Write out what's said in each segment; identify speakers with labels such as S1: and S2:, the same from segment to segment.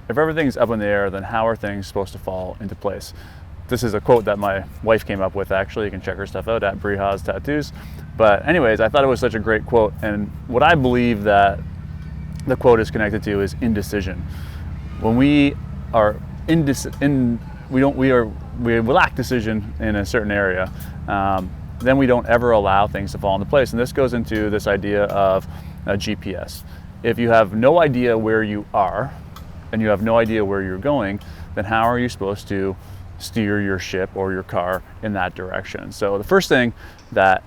S1: if everything's up in the air, then how are things supposed to fall into place? This is a quote that my wife came up with, actually. You can check her stuff out at Brihas Tattoos. But anyways, I thought it was such a great quote. And what I believe that the quote is connected to is indecision. When we are we lack decision in a certain area, then we don't ever allow things to fall into place. And this goes into this idea of a GPS. If you have no idea where you are and you have no idea where you're going, then how are you supposed to steer your ship or your car in that direction? So the first thing that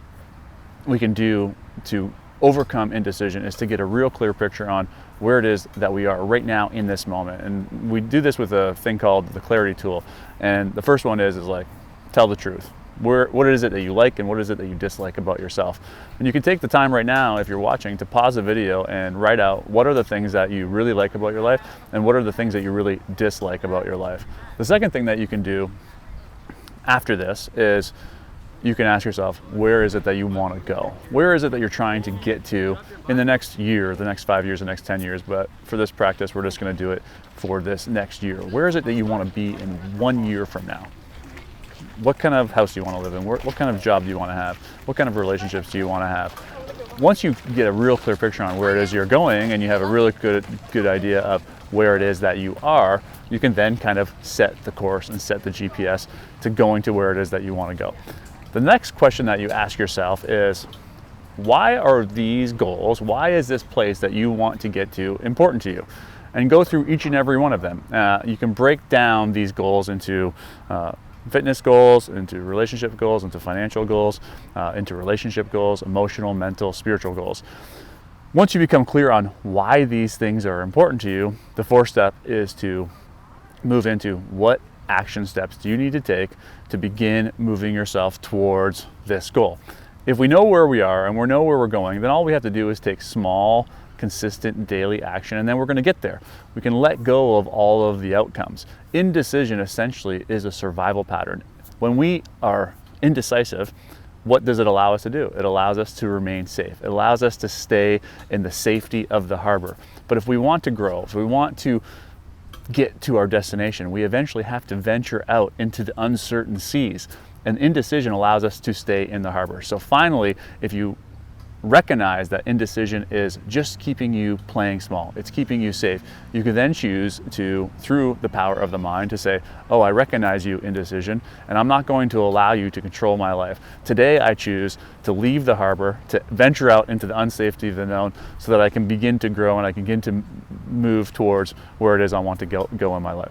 S1: we can do to overcome indecision is to get a real clear picture on where it is that we are right now in this moment. And we do this with a thing called the clarity tool. And the first one is like, tell the truth. What is it that you like and what is it that you dislike about yourself? And you can take the time right now, if you're watching, to pause the video and write out what are the things that you really like about your life and what are the things that you really dislike about your life. The second thing that you can do after this is you can ask yourself, where is it that you want to go? Where is it that you're trying to get to in the next year, the next 5 years, the next 10 years? But for this practice, we're just going to do it for this next year. Where is it that you want to be in 1 year from now? What kind of house do you want to live in? What kind of job do you want to have? What kind of relationships do you want to have? Once you get a real clear picture on where it is you're going and you have a really good idea of where it is that you are, you can then kind of set the course and set the GPS to going to where it is that you want to go. The next question that you ask yourself is, why are these goals, why is this place that you want to get to important to you? And go through each and every one of them. You can break down these goals into fitness goals, into relationship goals, into financial goals, into relationship goals, emotional, mental, spiritual goals. Once you become clear on why these things are important to you, the fourth step is to move into what action steps do you need to take to begin moving yourself towards this goal. If we know where we are and we know where we're going, then all we have to do is take small, consistent daily action, and then we're going to get there. We can let go of all of the outcomes. Indecision essentially is a survival pattern. When we are indecisive, what does it allow us to do? It allows us to remain safe. It allows us to stay in the safety of the harbor. But if we want to grow, if we want to get to our destination, we eventually have to venture out into the uncertain seas. And indecision allows us to stay in the harbor. So finally, if you recognize that indecision is just keeping you playing small, it's keeping you safe, you can then choose to, through the power of the mind, to say, oh, I recognize you, indecision, and I'm not going to allow you to control my life. Today I choose to leave the harbor, to venture out into the unsafety of the known, so that I can begin to grow and I can begin to move towards where it is I want to go in my life.